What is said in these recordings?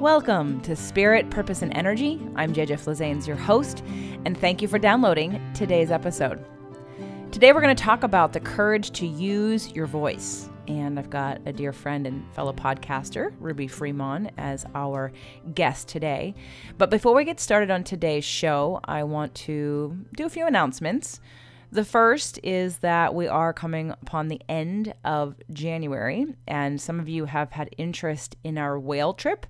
Welcome to Spirit, Purpose, and Energy. I'm JJ Flazanes, your host, and thank you for downloading today's episode. Today we're going to talk about the courage to use your voice. And I've got a dear friend and fellow podcaster, Ruby Fremon, as our guest today. But before we get started on today's show, I want to do a few announcements. The first is that we are coming upon the end of January, and some of you have had interest in our whale trip,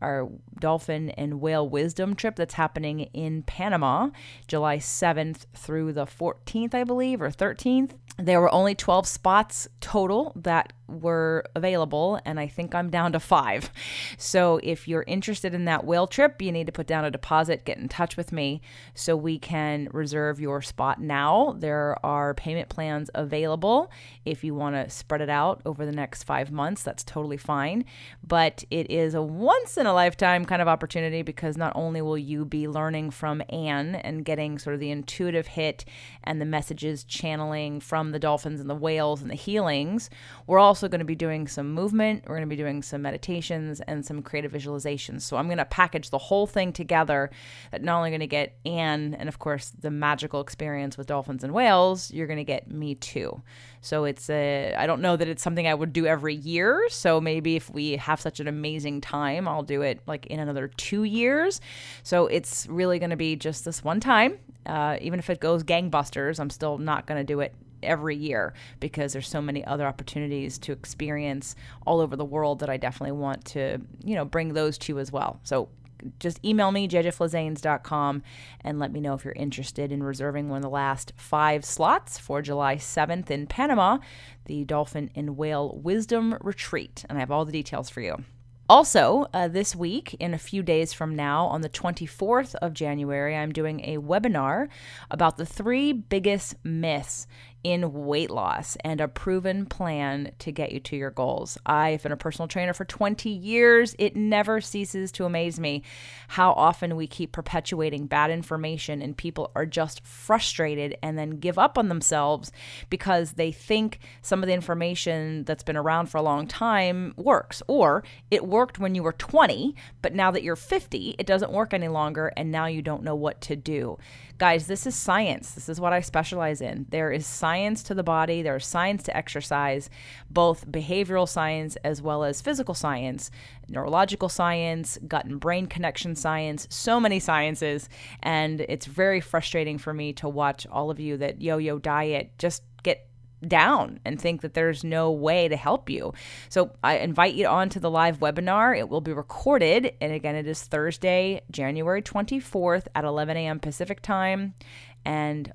our dolphin and whale wisdom trip that's happening in Panama, July 7th through the 14th, I believe, or 13th. There were only 12 spots total that were available, and I think I'm down to 5. So if you're interested in that whale trip, you need to put down a deposit, get in touch with me so we can reserve your spot now. There are payment plans available. If you want to spread it out over the next 5 months, that's totally fine. But it is a once-in-a-lifetime kind of opportunity because not only will you be learning from Anne and getting sort of the intuitive hit and the messages channeling from the dolphins and the whales and the healings, we're also going to be doing some movement. We're going to be doing some meditations and some creative visualizations. So I'm going to package the whole thing together that not only going to get Anne and, of course, the magical experience with dolphins and whales, you're going to get me too. So I don't know that it's something I would do every year. So maybe if we have such an amazing time, I'll do it like in another 2 years. So it's really going to be just this one time. Even if it goes gangbusters, I'm still not going to do it every year because there's so many other opportunities to experience all over the world that I definitely want to, bring those to you as well. So just email me, jjflazanes.com, and let me know if you're interested in reserving one of the last 5 slots for July 7th in Panama, the Dolphin and Whale Wisdom Retreat. And I have all the details for you. Also, this week, in a few days from now, on the 24th of January, I'm doing a webinar about the 3 biggest myths in weight loss and a proven plan to get you to your goals. I've been a personal trainer for 20 years. It never ceases to amaze me how often we keep perpetuating bad information and people are just frustrated and then give up on themselves because they think some of the information that's been around for a long time works, or it worked when you were 20, but now that you're 50, it doesn't work any longer and now you don't know what to do. Guys, this is science. This is what I specialize in. There is science to the body. There's science to exercise, both behavioral science as well as physical science, neurological science, gut and brain connection science, so many sciences. And it's very frustrating for me to watch all of you that yo-yo diet just get down and think that there's no way to help you. So I invite you on to the live webinar. It will be recorded. And again, it is Thursday, January 24th at 11 a.m. Pacific time and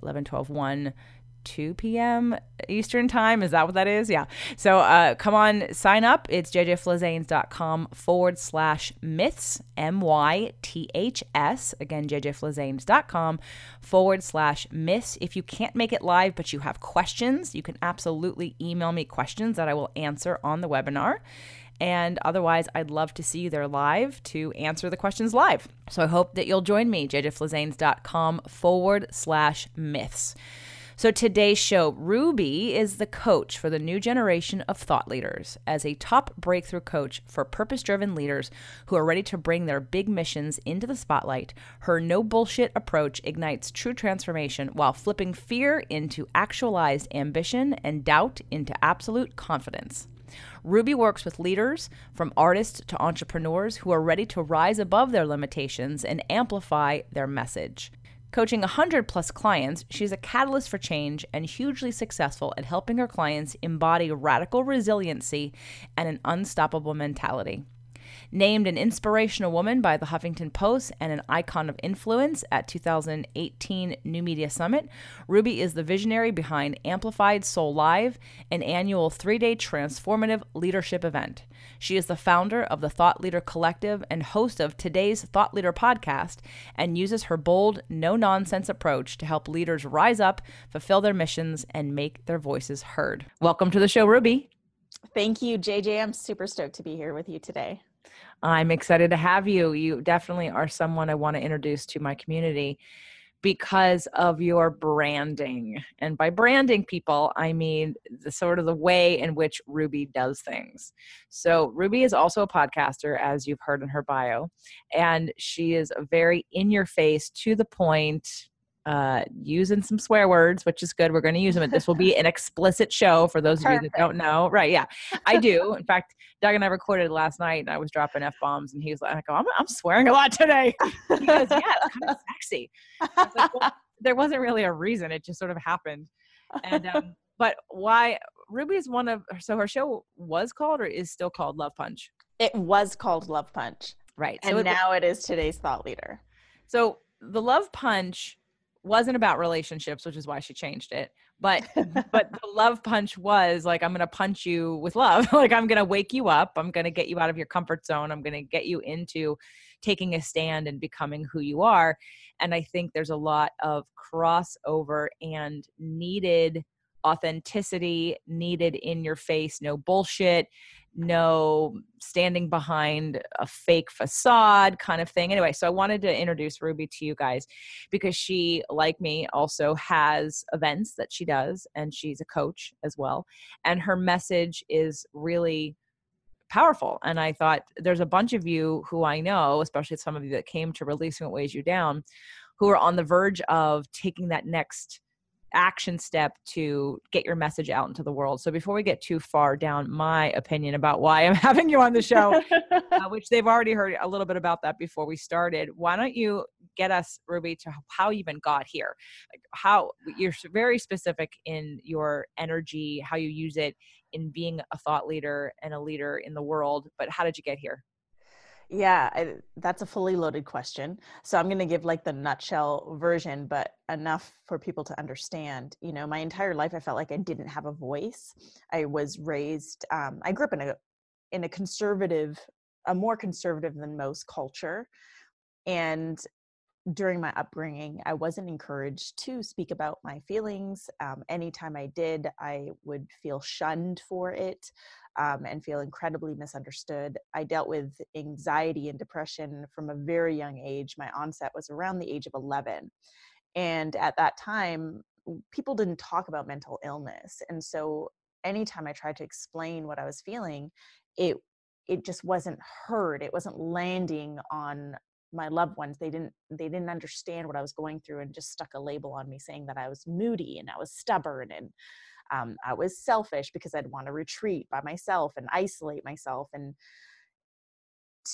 2 p.m. Eastern time. Is that what that is? Yeah. So come on, sign up. It's jjflazanes.com/myths, MYTHS. Again, jjflazanes.com/myths. If you can't make it live, but you have questions, you can absolutely email me questions that I will answer on the webinar. And otherwise, I'd love to see you there live to answer the questions live. So I hope that you'll join me, jjflazanes.com/myths. So today's show, Ruby is the coach for the new generation of thought leaders. As a top breakthrough coach for purpose-driven leaders who are ready to bring their big missions into the spotlight, her no-bullshit approach ignites true transformation while flipping fear into actualized ambition and doubt into absolute confidence. Ruby works with leaders, from artists to entrepreneurs, who are ready to rise above their limitations and amplify their message. Coaching 100-plus clients, she's a catalyst for change and hugely successful at helping her clients embody radical resiliency and an unstoppable mentality. Named an Inspirational Woman by the Huffington Post and an icon of influence at 2018 New Media Summit, Ruby is the visionary behind Amplified Soul Live, an annual 3-day transformative leadership event. She is the founder of the Thought Leader Collective and host of today's Thought Leader podcast, and uses her bold, no-nonsense approach to help leaders rise up, fulfill their missions, and make their voices heard. Welcome to the show, Ruby. Thank you, JJ. I'm super stoked to be here with you today. I'm excited to have you. You definitely are someone I want to introduce to my community because of your branding. And by branding, people, I mean the sort of the way in which Ruby does things. So Ruby is also a podcaster, as you've heard in her bio, and she is very in your face, to the point, using some swear words, which is good. We're going to use them. This will be an explicit show for those of you that don't know. Right. Yeah, I do. In fact, Doug and I recorded last night and I was dropping F-bombs and he was like, I'm swearing a lot today. He goes, yeah, it's kind of sexy. I was like, well, there wasn't really a reason. It just sort of happened. And, but why Ruby is so her show was called or is still called Love Punch. It was called Love Punch. Right. And now it is today's thought leader. So the Love Punch wasn't about relationships, which is why she changed it. But the Love Punch was like, I'm going to punch you with love. Like, I'm going to wake you up. I'm going to get you out of your comfort zone. I'm going to get you into taking a stand and becoming who you are. And I think there's a lot of crossover and needed authenticity, needed in your face, no bullshit, no standing behind a fake facade kind of thing. Anyway, so I wanted to introduce Ruby to you guys because she, like me, also has events that she does, and she's a coach as well. And her message is really powerful. And I thought there's a bunch of you who I know, especially some of you that came to Releasing What Weighs You Down, who are on the verge of taking that next action step to get your message out into the world. So before we get too far down my opinion about why I'm having you on the show, which they've already heard a little bit about that before we started, why don't you get us, Ruby, to how you even got here? Like, how you're very specific in your energy, how you use it in being a thought leader and a leader in the world, but how did you get here? Yeah, that's a fully loaded question. So I'm going to give like the nutshell version, but enough for people to understand. You know, my entire life, I felt like I didn't have a voice. I was raised, I grew up in a conservative, a more conservative than most culture. And during my upbringing, I wasn't encouraged to speak about my feelings. Anytime I did, I would feel shunned for it, and feel incredibly misunderstood. I dealt with anxiety and depression from a very young age. My onset was around the age of 11. And at that time, people didn't talk about mental illness. And so anytime I tried to explain what I was feeling, it it just wasn't heard. It wasn't landing on my loved ones. They didn't understand what I was going through and just stuck a label on me saying that I was moody and I was stubborn and I was selfish because I'd want to retreat by myself and isolate myself. And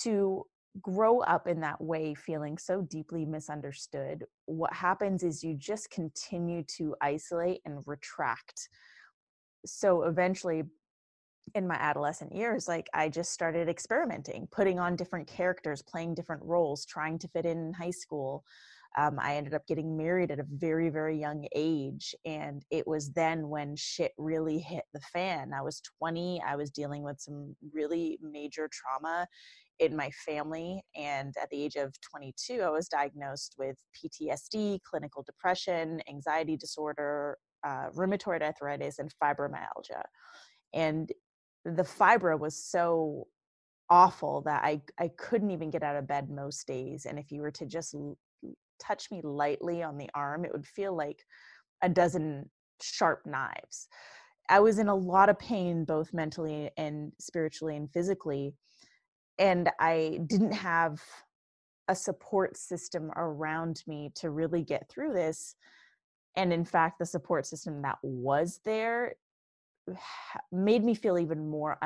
to grow up in that way, feeling so deeply misunderstood, what happens is you just continue to isolate and retract. So eventually, in my adolescent years, like I just started experimenting, putting on different characters, playing different roles, trying to fit in high school. I ended up getting married at a very, very young age. And it was then when shit really hit the fan. I was 20. I was dealing with some really major trauma in my family. And at the age of 22, I was diagnosed with PTSD, clinical depression, anxiety disorder, rheumatoid arthritis, and fibromyalgia. And the fibro was so awful that I couldn't even get out of bed most days. And if you were to just touch me lightly on the arm, it would feel like a dozen sharp knives. I was in a lot of pain, both mentally and spiritually and physically. And I didn't have a support system around me to really get through this. And in fact, the support system that was there made me feel even more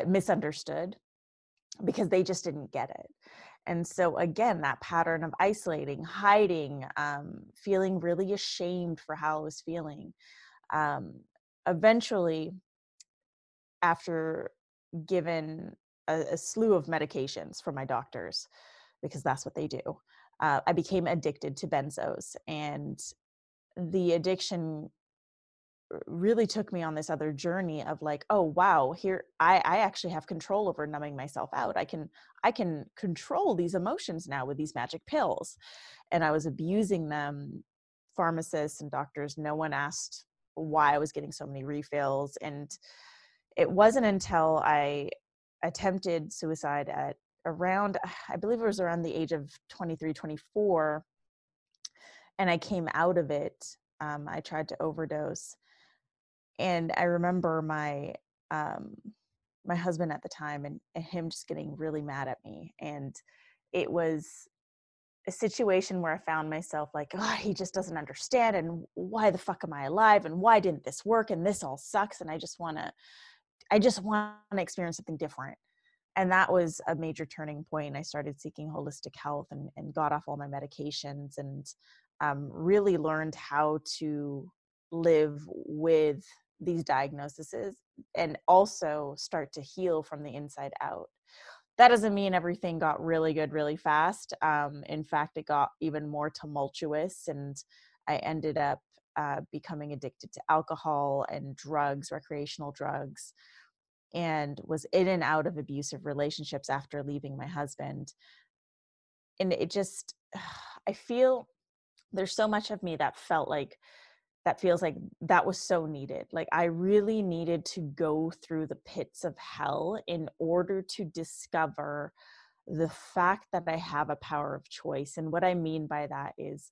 misunderstood, because they just didn't get it. And so again, that pattern of isolating, hiding, feeling really ashamed for how I was feeling. Eventually, after given a slew of medications from my doctors, because that's what they do, I became addicted to benzos. And the addiction really took me on this other journey of like, oh wow, here I actually have control over numbing myself out. I can control these emotions now with these magic pills. And I was abusing them. Pharmacists and doctors, no one asked why I was getting so many refills. And it wasn't until I attempted suicide at around, I believe it was around the age of 23, 24, And I came out of it. I tried to overdose. And I remember um, my husband at the time, and him just getting really mad at me. And it was a situation where I found myself like, oh, he just doesn't understand. And why the fuck am I alive? And why didn't this work? And this all sucks. And I just want to experience something different. And that was a major turning point. I started seeking holistic health, and got off all my medications, and really learned how to live with these diagnoses, and also start to heal from the inside out. That doesn't mean everything got really good really fast. In fact, it got even more tumultuous, and I ended up becoming addicted to alcohol and drugs, recreational drugs, and was in and out of abusive relationships after leaving my husband. And it just, I feel there's so much of me that felt like, that feels like that was so needed. Like I really needed to go through the pits of hell in order to discover the fact that I have a power of choice. And what I mean by that is,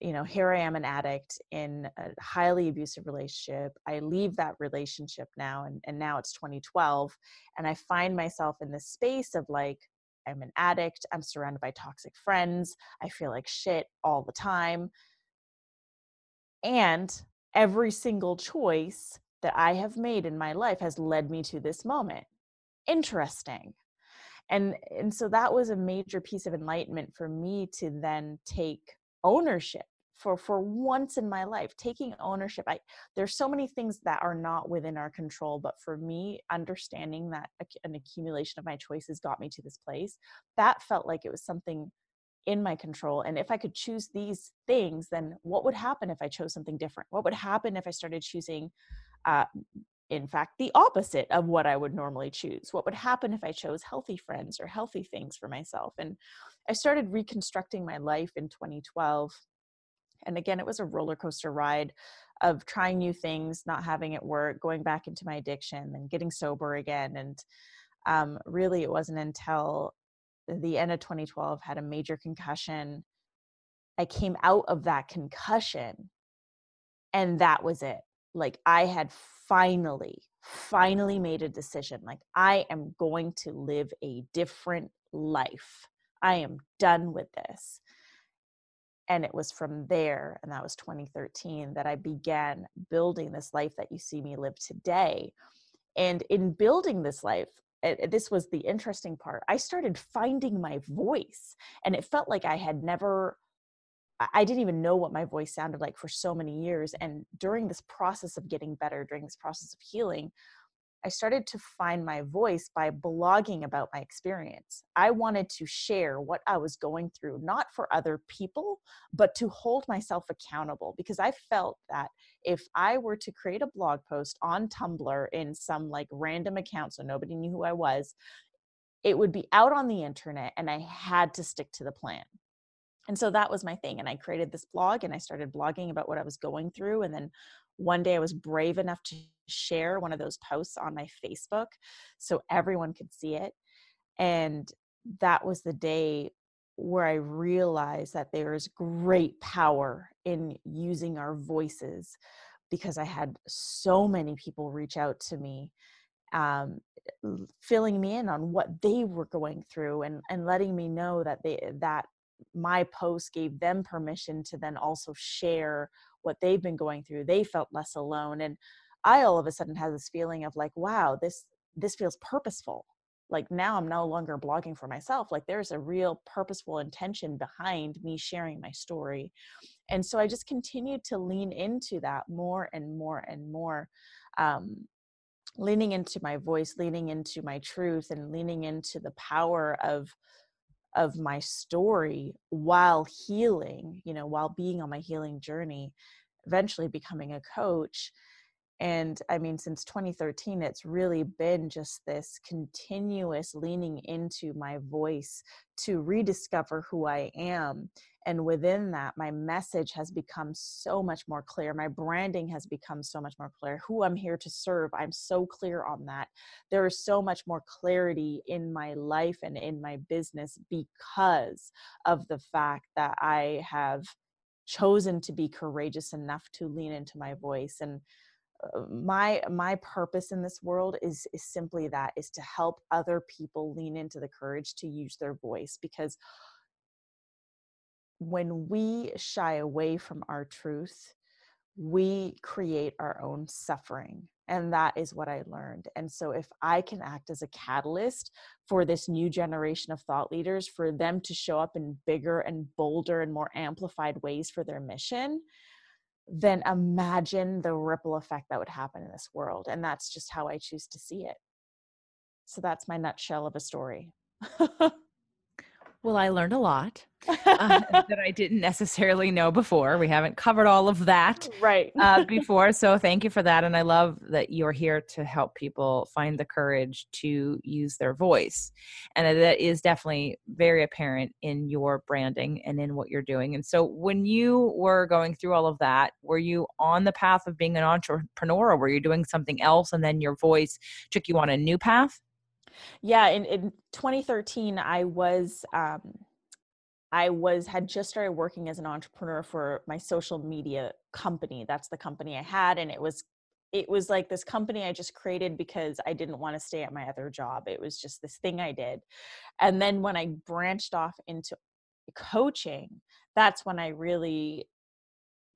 here I am, an addict in a highly abusive relationship. I leave that relationship now, and now it's 2012. And I find myself in this space of like, I'm an addict. I'm surrounded by toxic friends. I feel like shit all the time. And every single choice that I have made in my life has led me to this moment. Interesting. And so that was a major piece of enlightenment for me, to then take ownership for once in my life, taking ownership. There's so many things that are not within our control, but for me, understanding that an accumulation of my choices got me to this place, that felt like it was something in my control. And if I could choose these things, then what would happen if I chose something different? What would happen if I started choosing uh, in fact, the opposite of what I would normally choose? What would happen if I chose healthy friends or healthy things for myself? And I started reconstructing my life in 2012. And again, it was a roller coaster ride of trying new things, not having it work, going back into my addiction, and getting sober again. And really, it wasn't until the end of 2012, had a major concussion. I came out of that concussion, and that was it. Like I had finally made a decision. Like I am going to live a different life. I am done with this. And it was from there, and that was 2013, that I began building this life that you see me live today. And in building this life, this was the interesting part. I started finding my voice, and it felt like I didn't even know what my voice sounded like for so many years. And during this process of getting better, during this process of healing, I started to find my voice by blogging about my experience. I wanted to share what I was going through, not for other people, but to hold myself accountable, because I felt that if I were to create a blog post on Tumblr in some like random account, so nobody knew who I was, it would be out on the internet, and I had to stick to the plan. And so that was my thing. And I created this blog, and I started blogging about what I was going through. And then one day I was brave enough to share one of those posts on my Facebook so everyone could see it. And that was the day where I realized that there is great power in using our voices, because I had so many people reach out to me, um, filling me in on what they were going through, and letting me know that my post gave them permission to then also share what they've been going through. They felt less alone. And I all of a sudden had this feeling of like, wow, this feels purposeful. Like now I'm no longer blogging for myself. Like there's a real purposeful intention behind me sharing my story. And so I just continued to lean into that more and more and more. Leaning into my voice, leaning into my truth, and leaning into the power of my story while healing, while being on my healing journey, eventually becoming a coach. And I mean, since 2013, it's really been just this continuous leaning into my voice to rediscover who I am. And within that, my message has become so much more clear. My branding has become so much more clear. Who I'm here to serve, I'm so clear on that. There is so much more clarity in my life and in my business because of the fact that I have chosen to be courageous enough to lean into my voice. And my purpose in this world is simply that, is to help other people lean into the courage to use their voice. Because when we shy away from our truth, we create our own suffering. And that is what I learned. And so if I can act as a catalyst for this new generation of thought leaders, for them to show up in bigger and bolder and more amplified ways for their mission, then imagine the ripple effect that would happen in this world. And that's just how I choose to see it. So that's my nutshell of a story. Well, I learned a lot that I didn't necessarily know before. We haven't covered all of that Right. before. So thank you for that. And I love that you're here to help people find the courage to use their voice. And that is definitely very apparent in your branding and in what you're doing. And so when you were going through all of that, were you on the path of being an entrepreneur, or were you doing something else and then your voice took you on a new path? Yeah, in 2013, had just started working as an entrepreneur for my social media company. That's the company I had, and it was like this company I just created because I didn't want to stay at my other job. It was just this thing I did. And then when I branched off into coaching, that's when I really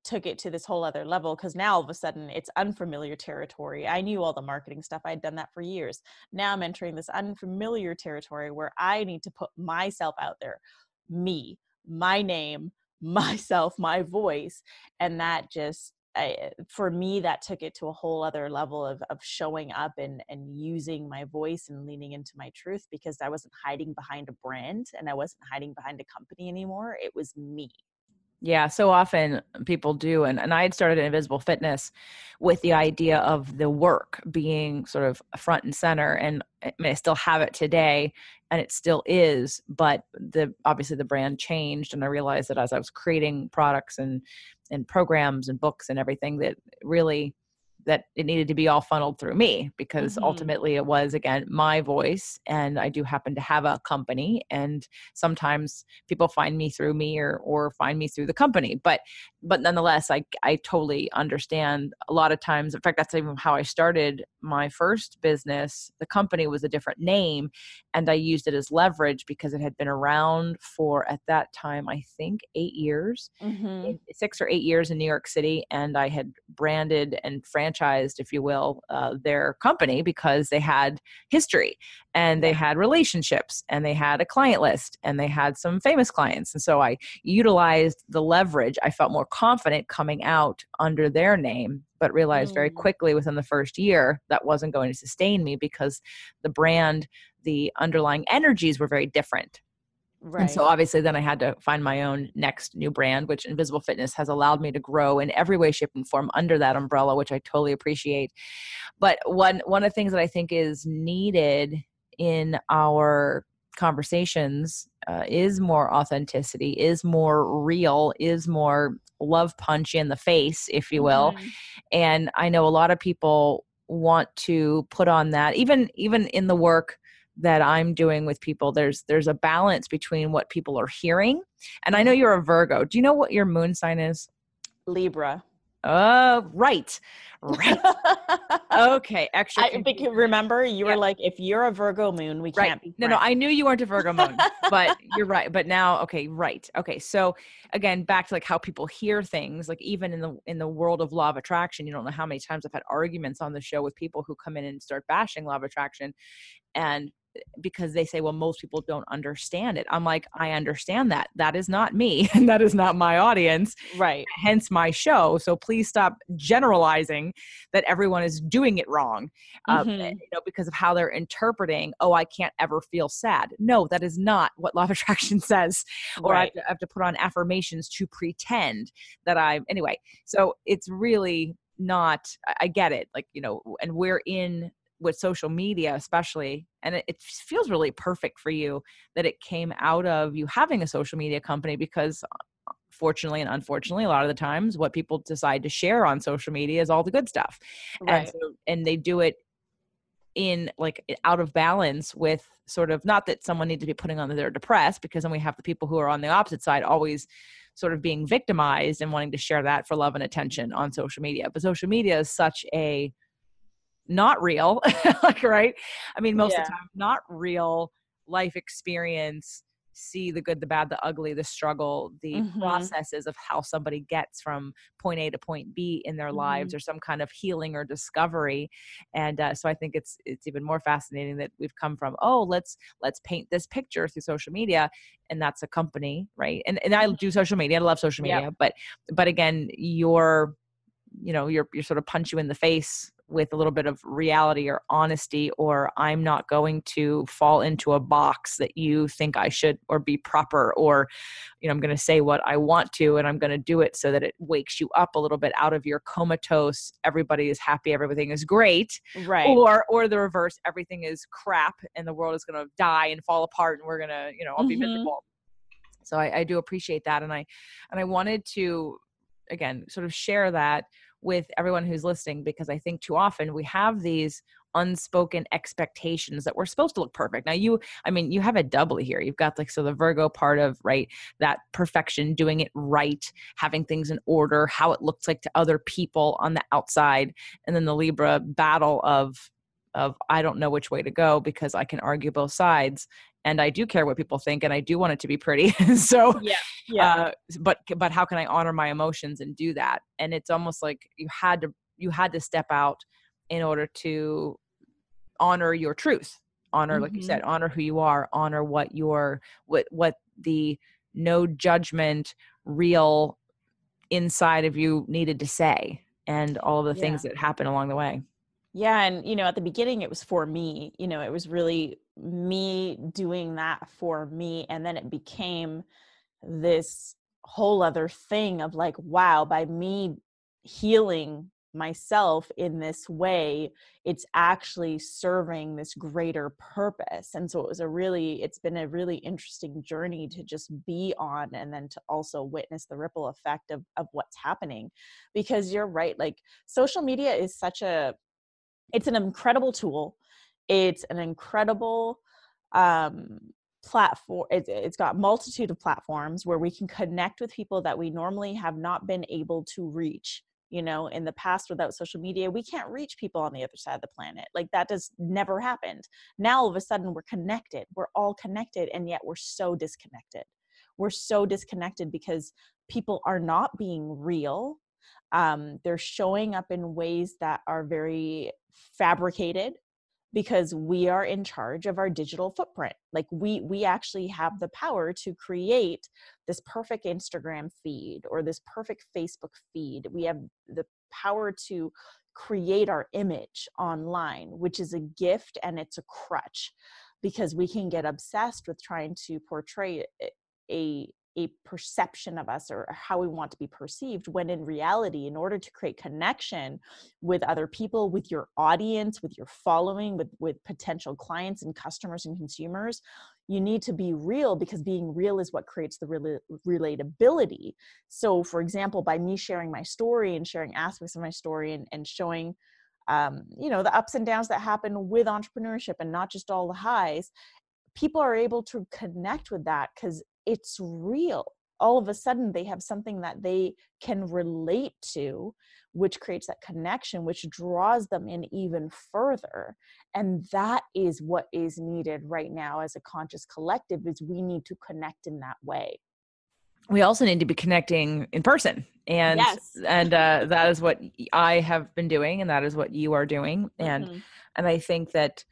took it to this whole other level, because now all of a sudden it's unfamiliar territory. I knew all the marketing stuff. I'd done that for years. Now I'm entering this unfamiliar territory where I need to put myself out there, me, my name, myself, my voice. And that just, for me, that took it to a whole other level of showing up and using my voice and leaning into my truth, because I wasn't hiding behind a brand and I wasn't hiding behind a company anymore. It was me. Yeah, so often people do. And I had started Invisible Fitness with the idea of the work being sort of front and center. And I mean, I still have it today, and it still is. But obviously the brand changed. And I realized that as I was creating products and programs and books and everything, that really that it needed to be all funneled through me, because Mm-hmm. ultimately it was, again, my voice. And I do happen to have a company, and sometimes people find me through me, or find me through the company. But nonetheless, I totally understand. A lot of times, in fact, that's even how I started my first business. The company was a different name, and I used it as leverage because it had been around for, at that time, I think 8 years, Mm-hmm. 6 or 8 years in New York City. And I had branded and franchised, if you will, their company, because they had history, and they Yeah. had relationships, and they had a client list, and they had some famous clients. And so I utilized the leverage. I felt more confident coming out under their name, but realized very Mm. quickly within the first year that wasn't going to sustain me, because the brand, the underlying energies were very different. And so Right. obviously then I had to find my own next new brand, which Invisible Fitness has allowed me to grow in every way, shape, and form under that umbrella, which I totally appreciate. But one of the things that I think is needed in our conversations is more authenticity, is more real, is more love punch in the face, if you will. Mm-hmm. And I know a lot of people want to put on that, even in the work that I'm doing with people. There's a balance between what people are hearing. And I know Mm-hmm. you're a Virgo. Do you know what your moon sign is? Libra. Right. Right. Okay, extra Because confused. remember, you Yeah, were like, if you're a Virgo moon, we right. can't be No, friends. I knew you weren't a Virgo moon, but you're right. But now, okay, right. Okay, so again, back to like how people hear things, like even in the world of law of attraction, you don't know how many times I've had arguments on the show with people who come in and start bashing law of attraction. And because they say, well, most people don't understand it. I'm like, I understand that. That is not me, and that is not my audience, Right. hence my show. So please stop generalizing that everyone is doing it wrong, Mm-hmm. because of how they're interpreting. Oh, I can't ever feel sad. No, that is not what law of attraction says. Or Right. I have to put on affirmations to pretend that anyway. So it's really not, I get it. Like, and we're in with social media, especially, and it feels really perfect for you that it came out of you having a social media company, because fortunately and unfortunately, a lot of the times what people decide to share on social media is all the good stuff. And Right. so, and they do it in like out of balance with, sort of, not that someone needs to be putting on that they're depressed, because then we have the people who are on the opposite side always sort of being victimized and wanting to share that for love and attention on social media. But social media is such a not real, like, right? I mean, most of Yeah. the time, not real life experience, see the good, the bad, the ugly, the struggle, the Mhm. processes of how somebody gets from point A to point B in their lives, Mhm. or some kind of healing or discovery. And so I think it's even more fascinating that we've come from, oh, let's paint this picture through social media, and that's a company, right? And I do social media, I love social Yep. media, but again, you're sort of punch you in the face with a little bit of reality or honesty, or I'm not going to fall into a box that you think I should, or be proper, or, I'm going to say what I want to, and I'm going to do it so that it wakes you up a little bit out of your comatose, everybody is happy, everything is great, Right. or the reverse, everything is crap and the world is going to die and fall apart and we're going to, all be Mhm. miserable. So I do appreciate that. And I wanted to, again, sort of share that with everyone who's listening, because I think too often we have these unspoken expectations that we're supposed to look perfect. Now you have it doubly here. You've got like, so the Virgo part of, right, that perfection, doing it right, having things in order, how it looks like to other people on the outside. And then the Libra battle of I don't know which way to go because I can argue both sides. And I do care what people think, and I do want it to be pretty. So, Yeah. Yeah. uh, but how can I honor my emotions and do that? And it's almost like you had to step out in order to honor your truth, honor, like you Mhm. said, honor who you are, honor what the no judgment, real inside of you needed to say, and all of the things Yeah. that happen along the way. Yeah, and at the beginning it was for me. It was really me doing that for me, and then it became this whole other thing of like, wow, by me healing myself in this way, it's actually serving this greater purpose. And so it's been a really interesting journey to just be on, and then to also witness the ripple effect of what's happening. Because you're right, like, social media is it's an incredible tool. It's an incredible um, platform. It's got multitude of platforms where we can connect with people that we normally have not been able to reach. In the past, without social media, we can't reach people on the other side of the planet. Like, that just never happened. Now, all of a sudden, we're connected. We're all connected, and yet we're so disconnected. We're so disconnected because people are not being real. They're showing up in ways that are very fabricated, because we are in charge of our digital footprint. Like, we actually have the power to create this perfect Instagram feed or this perfect Facebook feed. We have the power to create our image online, which is a gift, and it's a crutch, because we can get obsessed with trying to portray a perception of us, or how we want to be perceived, when in reality, in order to create connection with other people, with your audience, with your following, with potential clients and customers and consumers, you need to be real, because being real is what creates the relatability. So, for example, by me sharing my story and sharing aspects of my story, and showing the ups and downs that happen with entrepreneurship, and not just all the highs, people are able to connect with that because it's real. All of a sudden, they have something that they can relate to, which creates that connection, which draws them in even further. And that is what is needed right now as a conscious collective, is we need to connect in that way. We also need to be connecting in person, and Yes. that is what I have been doing, and that is what you are doing. and Mhm. and I think that,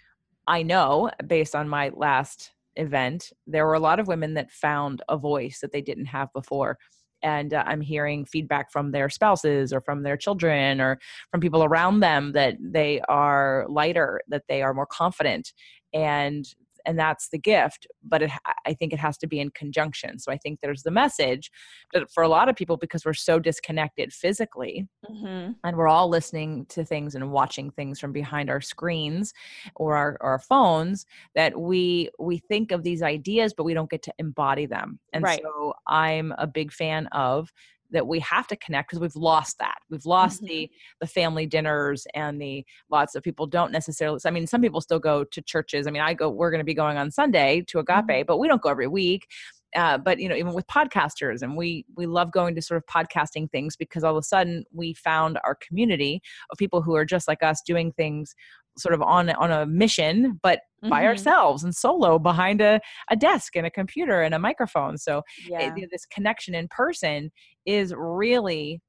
I know, based on my last event, there were a lot of women that found a voice that they didn't have before. And I'm hearing feedback from their spouses, or from their children, or from people around them, that they are lighter, that they are more confident. And that's the gift. But I think it has to be in conjunction. So I think there's the message that for a lot of people, because we're so disconnected physically, Mhm. and we're all listening to things and watching things from behind our screens, or our phones, that we think of these ideas, but we don't get to embody them. And Right. so I'm a big fan of that. We have to connect, because we've lost Mhm. the family dinners, and the lots of people don't necessarily, I mean, some people still go to churches. I mean, we're going to be going on Sunday to Mhm. Agape, but we don't go every week. But, even with podcasters, and we love going to sort of podcasting things because all of a sudden we found our community of people who are just like us doing things sort of on a mission, but by ourselves and solo behind a desk and a computer and a microphone. So Yeah. this connection in person is really,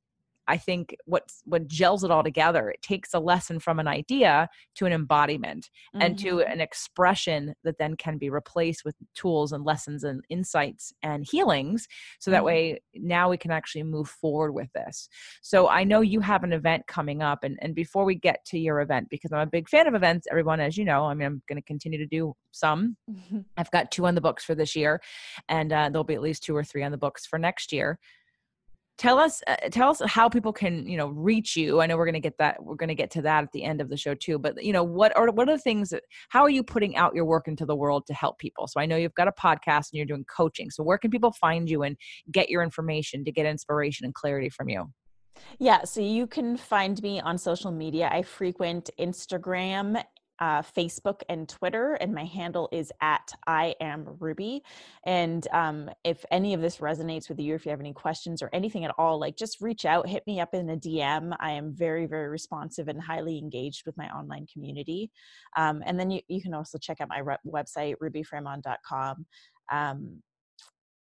I think, what gels it all together. It takes a lesson from an idea to an embodiment and to an expression that then can be replaced with tools and lessons and insights and healings. So that way now we can actually move forward with this. So I know you have an event coming up, and before we get to your event, because I'm a big fan of events, everyone, as you know, I mean, I'm going to continue to do some. I've got 2 on the books for this year, and there'll be at least 2 or 3 on the books for next year. Tell us how people can, reach you. I know we're going to get to that at the end of the show too, but what are the things how are you putting out your work into the world to help people? So I know you've got a podcast and you're doing coaching. So where can people find you and get your information to get inspiration and clarity from you? Yeah, so you can find me on social media. I frequent Instagram, Facebook, and Twitter, and my handle is at I am Ruby. And if any of this resonates with you, if you have any questions or anything at all, like just reach out, hit me up in a DM. I am very, very responsive and highly engaged with my online community. And then you can also check out my website, rubyfremont.com.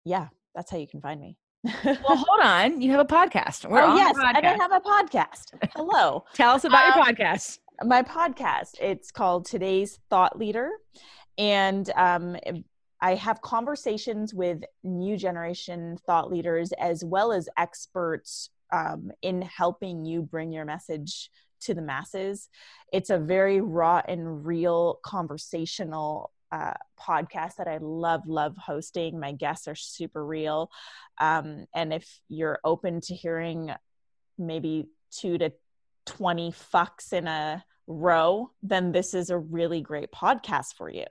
Yeah, that's how you can find me. Well, hold on. You have a podcast. We're on yes, a podcast. and I have a podcast. Hello. Tell us about your podcast. My podcast, it's called Today's Thought Leader. And I have conversations with new generation thought leaders as well as experts in helping you bring your message to the masses. It's a very raw and real conversational podcast that I love hosting. My guests are super real. And if you're open to hearing maybe 2 to 20 fucks in a row, then this is a really great podcast for you.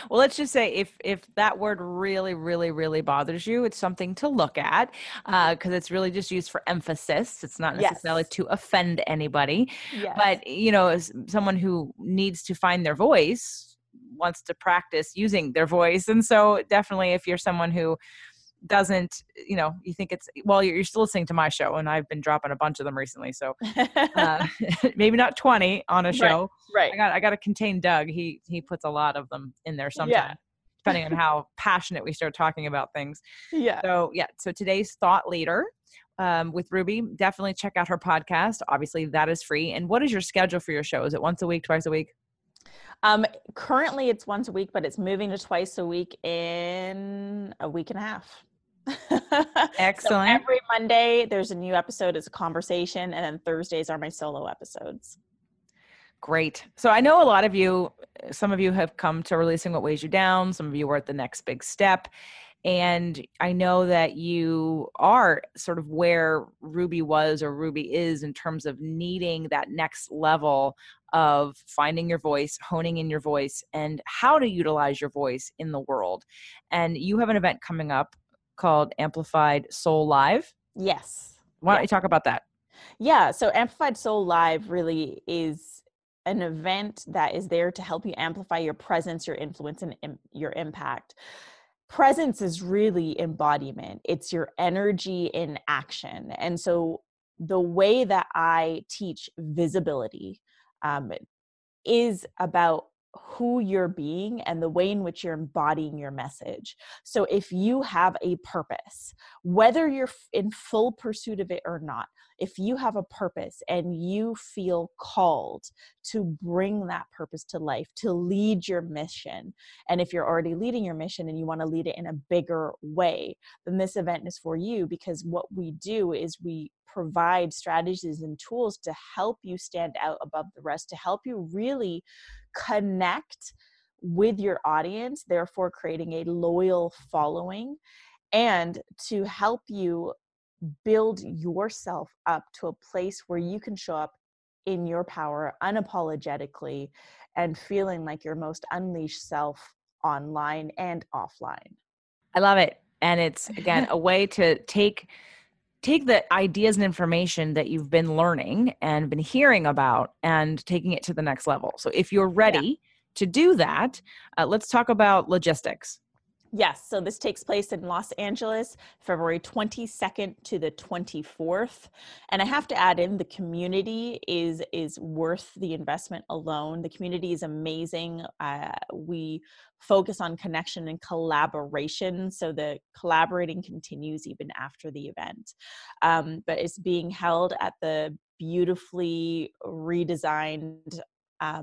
Well, let's just say if that word really, really, really bothers you, it's something to look at because it's really just used for emphasis. It's not necessarily to offend anybody. But, as someone who needs to find their voice, wants to practice using their voice. And so definitely if you're someone who doesn't, you think it's, well, you're still listening to my show and I've been dropping a bunch of them recently. So maybe not 20 on a show. Right. I got to contain Doug. He puts a lot of them in there sometimes, depending on how passionate we start talking about things. So today's thought leader with Ruby, definitely check out her podcast. Obviously that is free. And what is your schedule for your show? Is it once a week, twice a week? Currently it's once a week, but it's moving to twice a week in a week and a half. Excellent. So every Monday there's a new episode. It's a conversation. And then Thursdays are my solo episodes. Great. So I know some of you have come to Releasing What Weighs You Down. Some of you are at the next big step. And I know that you are sort of where Ruby was or Ruby is in terms of needing that next level of finding your voice, honing in your voice, and how to utilize your voice in the world. And you have an event coming up called Amplified Soul Live. Yes. Why don't you talk about that? Yeah. So Amplified Soul Live really is an event that is there to help you amplify your presence, your influence, and your impact. Presence is really embodiment. It's your energy in action. And so the way that I teach visibility is about who you're being and the way in which you're embodying your message. So if you have a purpose, whether you're in full pursuit of it or not, if you have a purpose and you feel called to bring that purpose to life, to lead your mission, and if you're already leading your mission and you want to lead it in a bigger way, then this event is for you, because what we do is we provide strategies and tools to help you stand out above the rest, to help you really connect with your audience, therefore creating a loyal following, and to help you build yourself up to a place where you can show up in your power unapologetically and feeling like your most unleashed self online and offline. I love it. And it's, again, a way to take the ideas and information that you've been learning and been hearing about and taking it to the next level. So if you're ready to do that, let's talk about logistics. Yes, so this takes place in Los Angeles, February 22nd to the 24th. And I have to add in, the community is worth the investment alone. The community is amazing. We focus on connection and collaboration, so the collaborating continues even after the event. But it's being held at the beautifully redesigned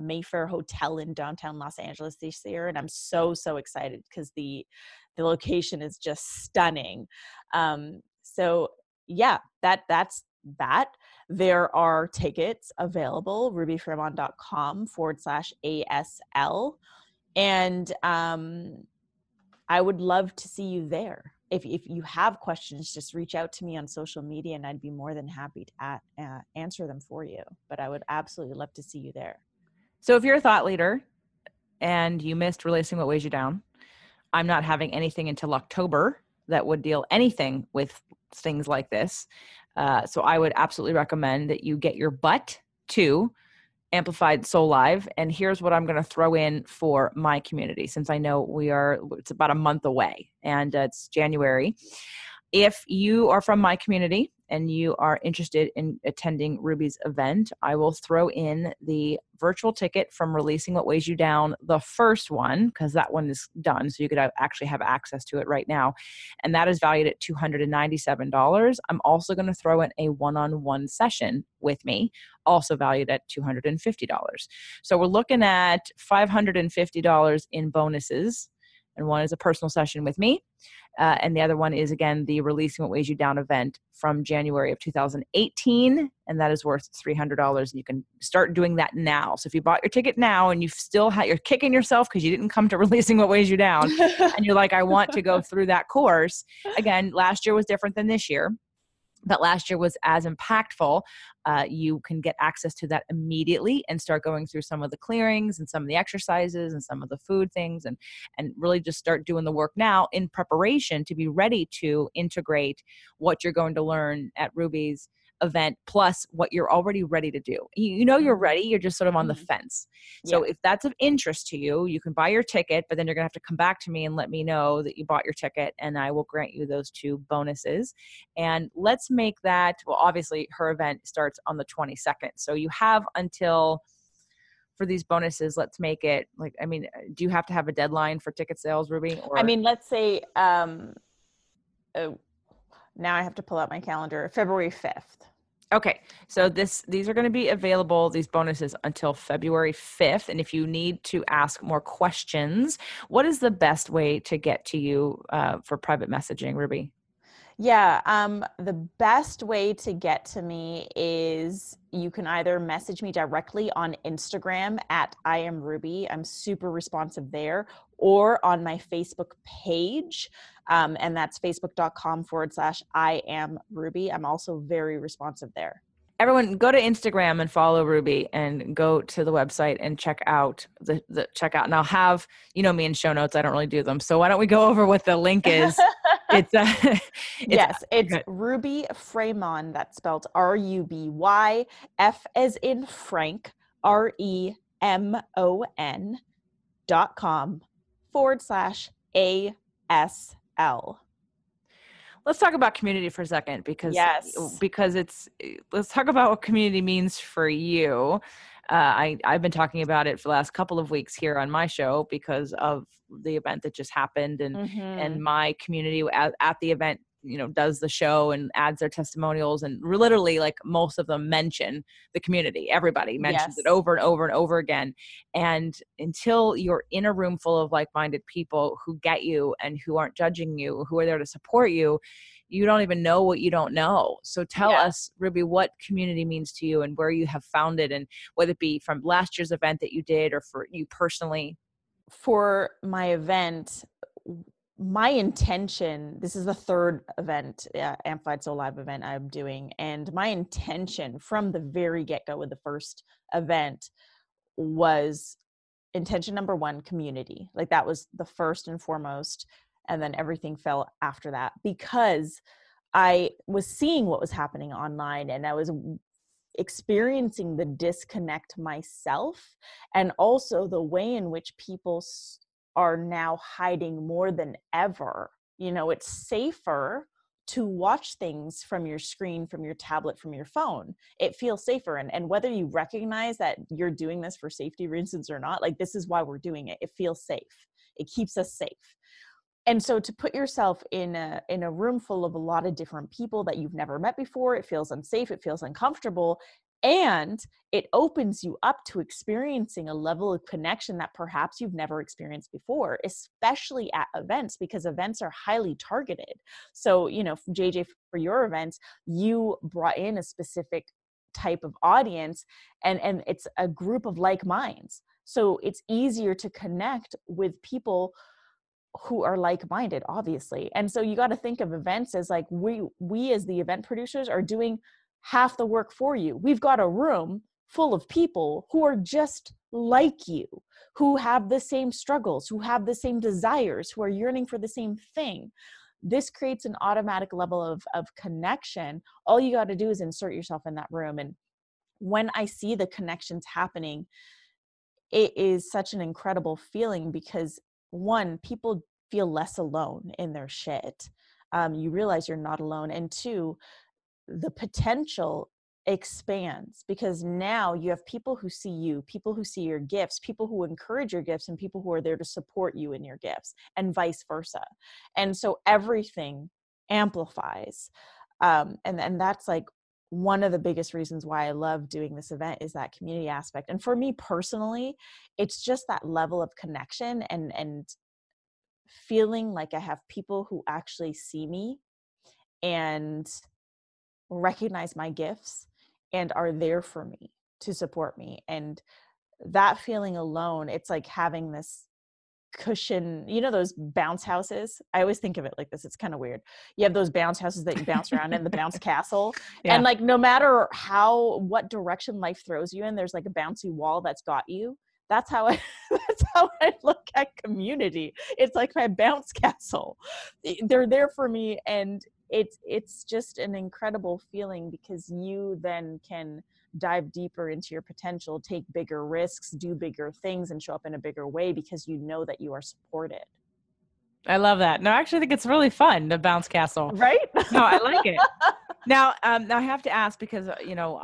Mayfair Hotel in downtown Los Angeles this year, and I'm so excited because the location is just stunning. So yeah, that's that. There are tickets available, rubyfremont.com/ASL, and I would love to see you there. If you have questions, just reach out to me on social media, and I'd be more than happy to answer them for you. But I would absolutely love to see you there. So if you're a thought leader and you missed Releasing What Weighs You Down, I'm not having anything until October that would deal anything with things like this. So I would absolutely recommend that you get your butt to Amplified Soul Live. And here's what I'm going to throw in for my community, since I know it's about a month away and it's January. If you are from my community and you are interested in attending Ruby's event, I will throw in the virtual ticket from Releasing What Weighs You Down, the first one, because that one is done. So you could actually have access to it right now. And that is valued at $297. I'm also going to throw in a one-on-one session with me, also valued at $250. So we're looking at $550 in bonuses. And one is a personal session with me. And the other one is, again, the Releasing What Weighs You Down event from January of 2018. And that is worth $300. And you can start doing that now. So if you bought your ticket now and you're kicking yourself because you didn't come to Releasing What Weighs You Down, and you're like, I want to go through that course. Again, last year was different than this year, but last year was as impactful. You can get access to that immediately and start going through some of the clearings and some of the exercises and some of the food things, and really just start doing the work now in preparation to be ready to integrate what you're going to learn at Ruby's event, plus what you're already ready to do. You know you're ready, you're just sort of on the fence. So if that's of interest to you, you can buy your ticket, but then you're gonna have to come back to me and let me know that you bought your ticket, and I will grant you those two bonuses. And let's make that, well, obviously her event starts on the 22nd. So you have until, for these bonuses, let's make it like, I mean, do you have to have a deadline for ticket sales, Ruby? Or I mean, let's say, now I have to pull out my calendar, February 5th. Okay, so these are going to be available, these bonuses, until February 5th. And if you need to ask more questions, what is the best way to get to you for private messaging, Ruby? Yeah, the best way to get to me is you can either message me directly on Instagram at I am Ruby. I'm super responsive there, or on my Facebook page. And that's facebook.com/I am Ruby. I'm also very responsive there. Everyone, go to Instagram and follow Ruby, and go to the website and check out the checkout. And I'll have, me in show notes. I don't really do them. So why don't we go over what the link is? It's Ruby Fremon. That's spelled RUBY, F as in Frank, REMON.com/ASL. Let's talk about community for a second, because let's talk about what community means for you. I've been talking about it for the last couple of weeks here on my show because of the event that just happened, and my community at the event, does the show and adds their testimonials, and literally, like, most of them mention the community. Everybody mentions it over and over and over again. And until you're in a room full of like-minded people who get you and who aren't judging you, who are there to support you, you don't even know what you don't know. So tell us, Ruby, what community means to you and where you have found it, and whether it be from last year's event that you did or for you personally. For my event, my intention, this is the third event, Amplified Soul Live event I'm doing. And my intention from the very get-go with the first event was intention number one, community. Like, that was the first and foremost. And then everything fell after that, because I was seeing what was happening online, and I was experiencing the disconnect myself, and also the way in which people are now hiding more than ever. You know, it's safer to watch things from your screen, from your tablet, from your phone. It feels safer. And whether you recognize that you're doing this for safety reasons or not, like, this is why we're doing it. It feels safe. It keeps us safe. And so to put yourself in a room full of a lot of different people that you've never met before, it feels unsafe, it feels uncomfortable, and it opens you up to experiencing a level of connection that perhaps you've never experienced before, especially at events, because events are highly targeted. So, you know, JJ, for your events, you brought in a specific type of audience, and it's a group of like minds. So it's easier to connect with people who are like-minded, obviously. And so you got to think of events as like, we as the event producers are doing half the work for you. We've got a room full of people who are just like you, who have the same struggles, who have the same desires, who are yearning for the same thing. This creates an automatic level of connection. All you got to do is insert yourself in that room. And when I see the connections happening, it is such an incredible feeling, because one, people feel less alone in their shit. You realize you're not alone. And two, the potential expands, because now you have people who see you, people who see your gifts, people who encourage your gifts, and people who are there to support you in your gifts, and vice versa. And so everything amplifies. And that's like one of the biggest reasons why I love doing this event, is that community aspect. And for me personally, it's just that level of connection and feeling like I have people who actually see me and recognize my gifts and are there for me to support me. And that feeling alone, it's like having this cushion, you know, those bounce houses. I always think of it like this. It's kind of weird. You have those bounce houses that you bounce around in, the bounce castle. Yeah. And like, no matter what direction life throws you in, there's like a bouncy wall that's got you. That's how that's how I look at community. It's like my bounce castle. They're there for me. And it's just an incredible feeling, because you then can dive deeper into your potential, take bigger risks, do bigger things, and show up in a bigger way, because you know that you are supported. I love that. No, I actually think it's really fun to bounce castle. Right? No, I like it. Now, I have to ask, because, you know,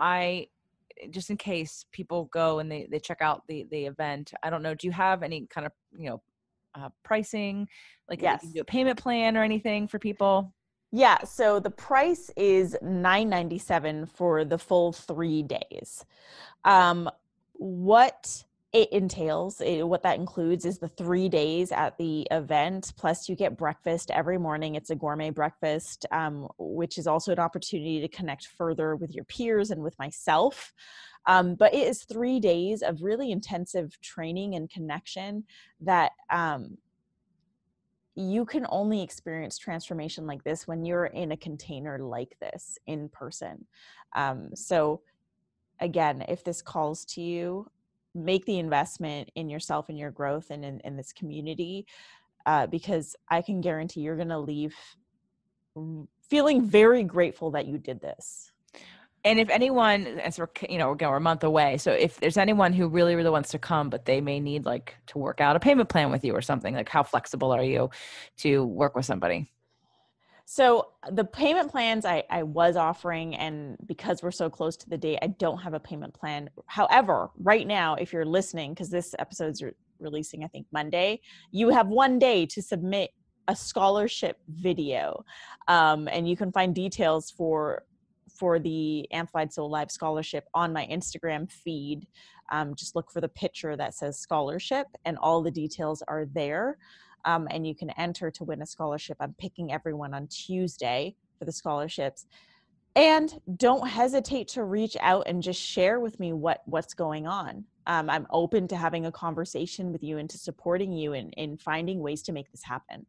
just in case people go and they check out the event, I don't know, do you have any kind of, you know, pricing, like if you Yes. do a payment plan or anything for people? Yeah. So the price is $9.97 for the full 3 days. What it entails, what that includes, is the 3 days at the event. Plus, you get breakfast every morning. It's a gourmet breakfast, which is also an opportunity to connect further with your peers and with myself. But it is 3 days of really intensive training and connection that you can only experience transformation like this when you're in a container like this in person. So again, if this calls to you, make the investment in yourself and your growth and in this community, because I can guarantee you're going to leave feeling very grateful that you did this. And if anyone, as we're, you know, we're a month away, so if there's anyone who really, really wants to come, but they may need like to work out a payment plan with you or something, like how flexible are you to work with somebody? So the payment plans I was offering, and because we're so close to the date, I don't have a payment plan. However, right now, if you're listening, because this episode's releasing, I think Monday, you have 1 day to submit a scholarship video. And you can find details for the Amplified Soul Live scholarship on my Instagram feed. Just look for the picture that says scholarship, and all the details are there. And you can enter to win a scholarship. I'm picking everyone on Tuesday for the scholarships. And don't hesitate to reach out and just share with me what's going on. I'm open to having a conversation with you and to supporting you in finding ways to make this happen.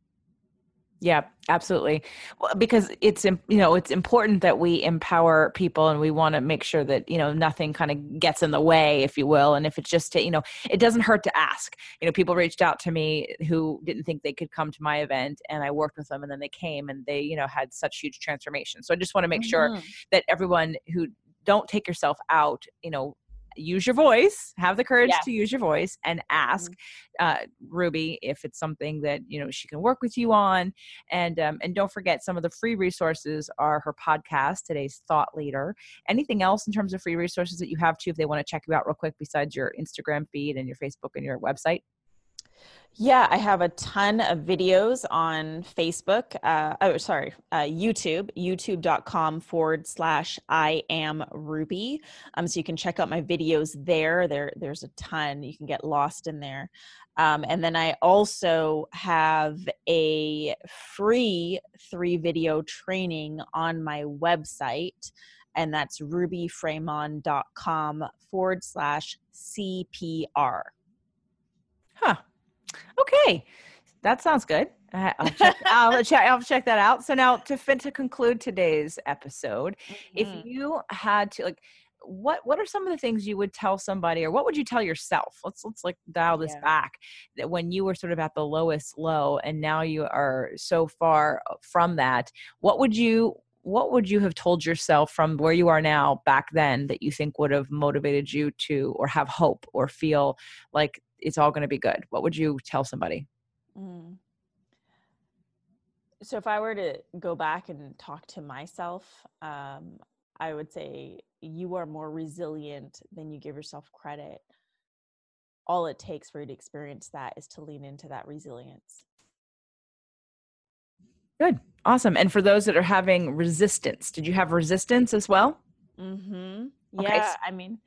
Yeah, absolutely. Well, because it's, you know, it's important that we empower people, and we want to make sure that, you know, nothing kind of gets in the way, if you will. And if it's just, you know, it doesn't hurt to ask. You know, people reached out to me who didn't think they could come to my event, and I worked with them, and then they came and they, you know, had such huge transformation. So I just want to make sure that everyone who, don't take yourself out, you know, use your voice, have the courage Yes. to use your voice and ask Ruby if it's something that, she can work with you on. And don't forget, some of the free resources are her podcast, Today's Thought Leader. Anything else in terms of free resources that you have too, if they want to check you out real quick, besides your Instagram feed and your Facebook and your website? Yeah, I have a ton of videos on Facebook, YouTube, youtube.com/I am Ruby. So you can check out my videos there. There's a ton. You can get lost in there. And then I also have a free 3-video training on my website, and that's rubyfremon.com/CPR. Huh. Okay. That sounds good. I'll check that out. So now to conclude today's episode, if you had to, what are some of the things you would tell somebody, or what would you tell yourself? Let's dial this back, that when you were sort of at the lowest low and now you are so far from that, what would you have told yourself from where you are now back then that you think would have motivated you to, or have hope, or feel like it's all going to be good? What would you tell somebody? So if I were to go back and talk to myself, I would say you are more resilient than you give yourself credit. All it takes for you to experience that is to lean into that resilience. Good. Awesome. And for those that are having resistance, did you have resistance as well? Yeah. Okay. I mean,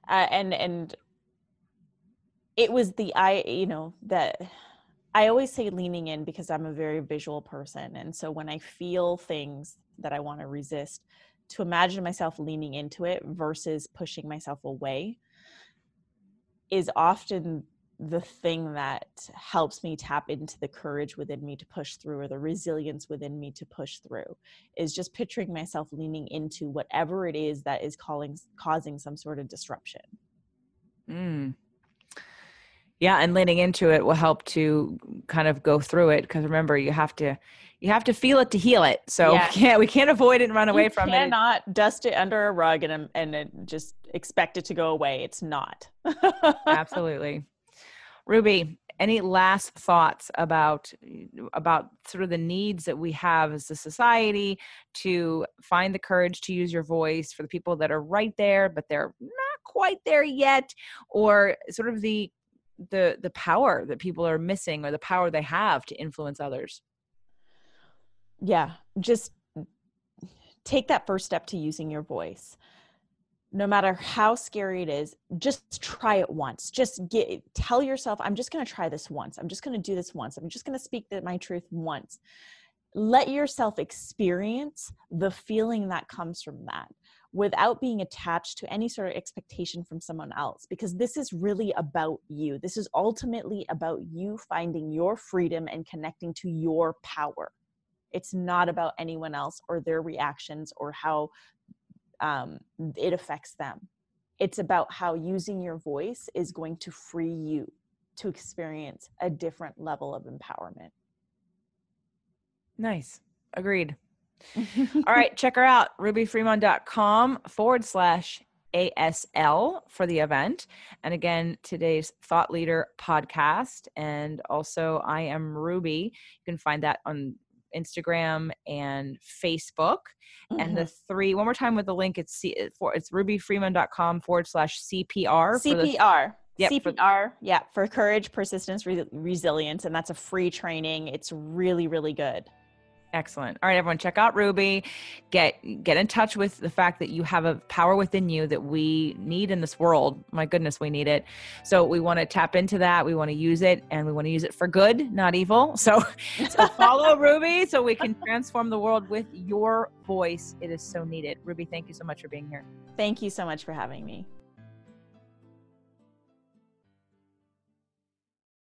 and it was that I always say leaning in, because I'm a very visual person. And so when I feel things that I want to resist, to imagine myself leaning into it versus pushing myself away is often the thing that helps me tap into the courage within me to push through, or the resilience within me to push through, is just picturing myself leaning into whatever it is that is causing some sort of disruption. Yeah, and leaning into it will help to kind of go through it, because remember, you have to feel it to heal it. So we can't avoid it and run away from it. You cannot dust it under a rug and just expect it to go away. It's not. Absolutely. Ruby, any last thoughts about sort of the needs that we have as a society to find the courage to use your voice, for the people that are right there but they're not quite there yet, or sort of the power that people are missing, or the power they have to influence others? Yeah, just take that first step to using your voice. No matter how scary it is, just try it once. Tell yourself, I'm just going to try this once. I'm just going to do this once. I'm just going to speak my truth once. Let yourself experience the feeling that comes from that, without being attached to any sort of expectation from someone else, because this is really about you. This is ultimately about you finding your freedom and connecting to your power. It's not about anyone else or their reactions or how it affects them. It's about how using your voice is going to free you to experience a different level of empowerment. Nice. Agreed. All right. Check her out. rubyfremon.com/ASL for the event. And again, today's Thought Leader podcast. And also I Am Ruby. You can find that on Instagram and Facebook. And the three, one more time with the link, it's rubyfremon.com/CPR. CPR. CPR, for courage, persistence, resilience. And that's a free training. It's really, really good. Excellent. All right, everyone, check out Ruby. Get in touch with the fact that you have a power within you that we need in this world. My goodness, we need it. So we want to tap into that. We want to use it, and we want to use it for good, not evil. So follow Ruby so we can transform the world with your voice. It is so needed. Ruby, thank you so much for being here. Thank you so much for having me.